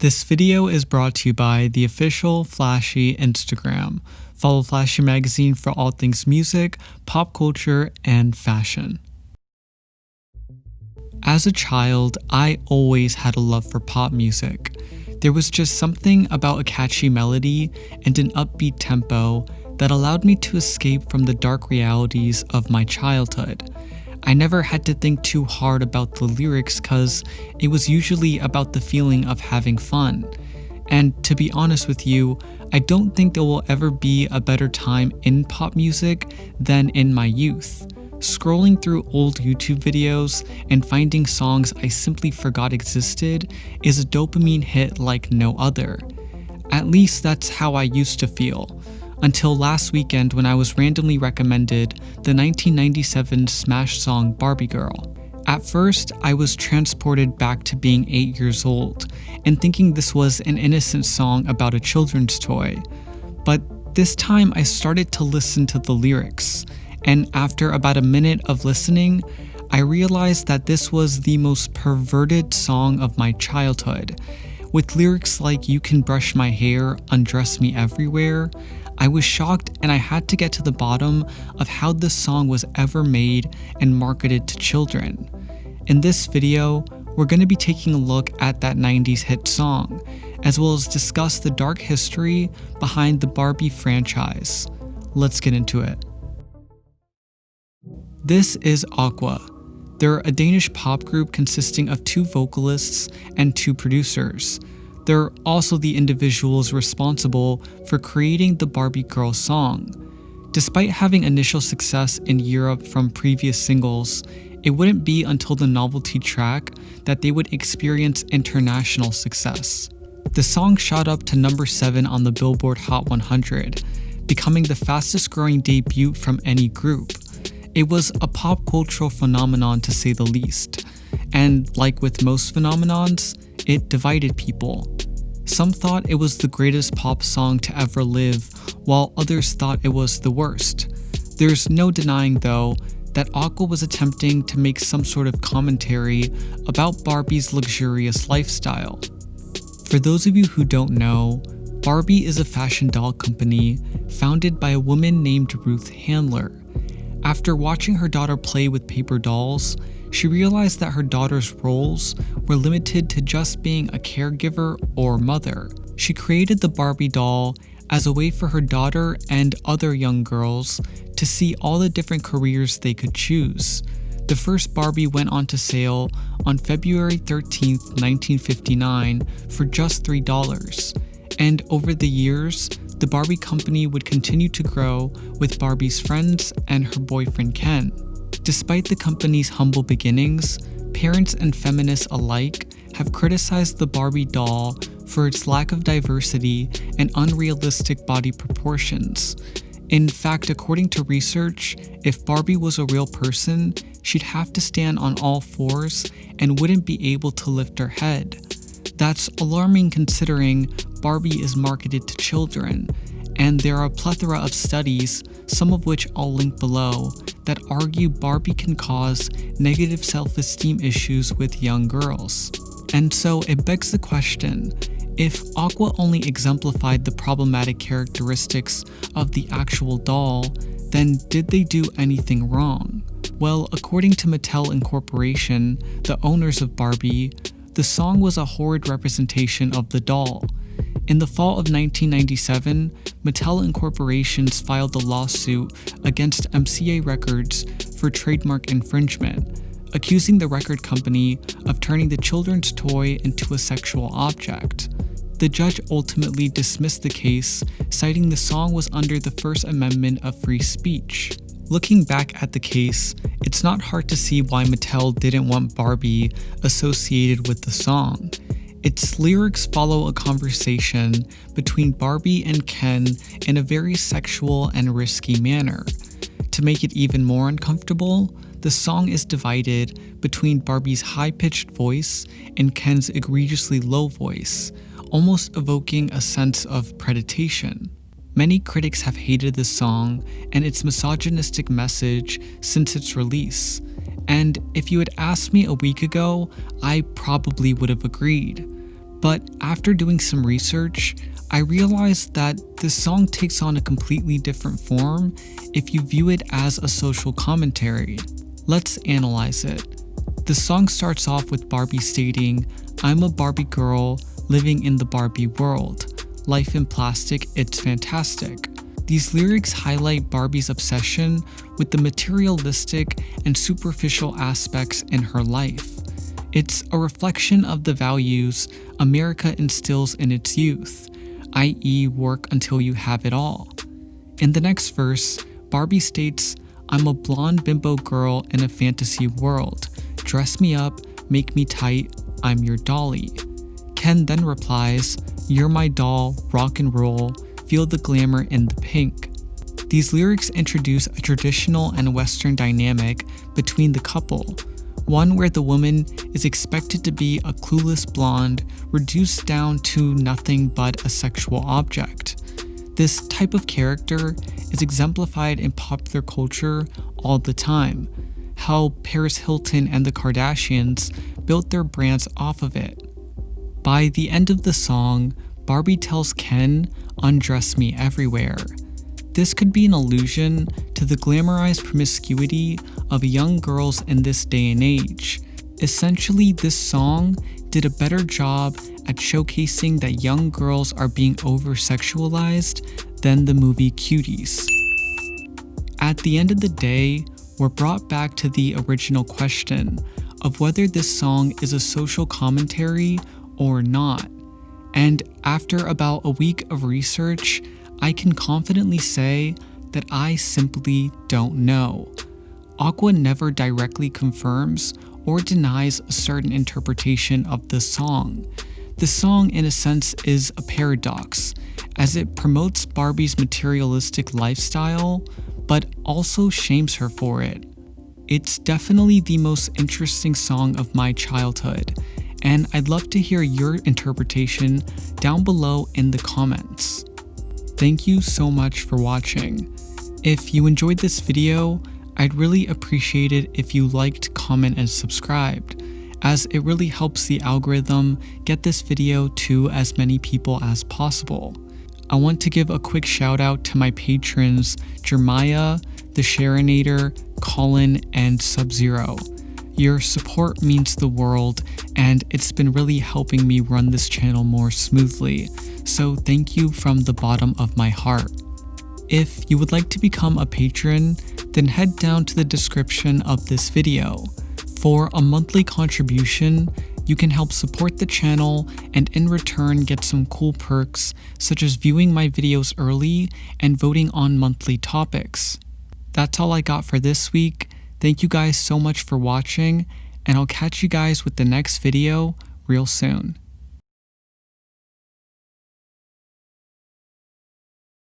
This video is brought to you by the official Flashy Instagram. Follow Flashy Magazine for all things music, pop culture, and fashion. As a child, I always had a love for pop music. There was just something about a catchy melody and an upbeat tempo that allowed me to escape from the dark realities of my childhood. I never had to think too hard about the lyrics cause it was usually about the feeling of having fun. And to be honest with you, I don't think there will ever be a better time in pop music than in my youth. Scrolling through old YouTube videos and finding songs I simply forgot existed is a dopamine hit like no other. At least that's how I used to feel. Until last weekend when I was randomly recommended the 1997 smash song Barbie Girl. At first, I was transported back to being 8 years old and thinking this was an innocent song about a children's toy. But this time I started to listen to the lyrics, and after about a minute of listening, I realized that this was the most perverted song of my childhood. With lyrics like "You can brush my hair, undress me everywhere," I was shocked and I had to get to the bottom of how this song was ever made and marketed to children. In this video, we're going to be taking a look at that 90s hit song, as well as discuss the dark history behind the Barbie franchise. Let's get into it. This is Aqua. They're a Danish pop group consisting of 2 vocalists and 2 producers. They're also the individuals responsible for creating the Barbie Girl song. Despite having initial success in Europe from previous singles, it wouldn't be until the novelty track that they would experience international success. The song shot up to number 7 on the Billboard Hot 100, becoming the fastest growing debut from any group. It was a pop cultural phenomenon to say the least, and like with most phenomenons, it divided people. Some thought it was the greatest pop song to ever live, while others thought it was the worst. There's no denying though that Aqua was attempting to make some sort of commentary about Barbie's luxurious lifestyle. For those of you who don't know, Barbie is a fashion doll company founded by a woman named Ruth Handler. After watching her daughter play with paper dolls, she realized that her daughter's roles were limited to just being a caregiver or mother. She created the Barbie doll as a way for her daughter and other young girls to see all the different careers they could choose. The first Barbie went on to sale on February 13, 1959 for just $3. And over the years, the Barbie company would continue to grow with Barbie's friends and her boyfriend Ken. Despite the company's humble beginnings, parents and feminists alike have criticized the Barbie doll for its lack of diversity and unrealistic body proportions. In fact, according to research, if Barbie was a real person, she'd have to stand on all fours and wouldn't be able to lift her head. That's alarming considering Barbie is marketed to children, and there are a plethora of studies, some of which I'll link below, that argue Barbie can cause negative self-esteem issues with young girls. And so it begs the question, if Aqua only exemplified the problematic characteristics of the actual doll, then did they do anything wrong? Well, according to Mattel Incorporation, the owners of Barbie, the song was a horrid representation of the doll. In the fall of 1997, Mattel Incorporations filed a lawsuit against MCA Records for trademark infringement, accusing the record company of turning the children's toy into a sexual object. The judge ultimately dismissed the case, citing the song was under the First Amendment of free speech. Looking back at the case, it's not hard to see why Mattel didn't want Barbie associated with the song. Its lyrics follow a conversation between Barbie and Ken in a very sexual and risky manner. To make it even more uncomfortable, the song is divided between Barbie's high-pitched voice and Ken's egregiously low voice, almost evoking a sense of predation. Many critics have hated this song and its misogynistic message since its release, and if you had asked me a week ago, I probably would have agreed. But after doing some research, I realized that this song takes on a completely different form if you view it as a social commentary. Let's analyze it. The song starts off with Barbie stating, "I'm a Barbie girl living in the Barbie world. Life in plastic, it's fantastic." These lyrics highlight Barbie's obsession with the materialistic and superficial aspects in her life. It's a reflection of the values America instills in its youth, i.e., work until you have it all. In the next verse, Barbie states, "I'm a blonde bimbo girl in a fantasy world. Dress me up, make me tight, I'm your dolly." Ken then replies, "You're my doll, rock and roll, feel the glamour in the pink." These lyrics introduce a traditional and Western dynamic between the couple, one where the woman is expected to be a clueless blonde reduced down to nothing but a sexual object. This type of character is exemplified in popular culture all the time, how Paris Hilton and the Kardashians built their brands off of it. By the end of the song, Barbie tells Ken, "Undress me everywhere." This could be an allusion to the glamorized promiscuity of young girls in this day and age. Essentially, this song did a better job at showcasing that young girls are being over-sexualized than the movie Cuties. At the end of the day, we're brought back to the original question of whether this song is a social commentary or not. And after about a week of research, I can confidently say that I simply don't know. Aqua never directly confirms or denies a certain interpretation of the song. The song, in a sense, is a paradox, as it promotes Barbie's materialistic lifestyle, but also shames her for it. It's definitely the most interesting song of my childhood, and I'd love to hear your interpretation down below in the comments. Thank you so much for watching. If you enjoyed this video, I'd really appreciate it if you liked, comment, and subscribed, as it really helps the algorithm get this video to as many people as possible. I want to give a quick shout out to my patrons Jeremiah, the Sharonator, Colin, and Sub-Zero. Your support means the world, and it's been really helping me run this channel more smoothly, so thank you from the bottom of my heart. If you would like to become a patron, then head down to the description of this video. For a monthly contribution, you can help support the channel and in return get some cool perks such as viewing my videos early and voting on monthly topics. That's all I got for this week. Thank you guys so much for watching, and I'll catch you guys with the next video real soon.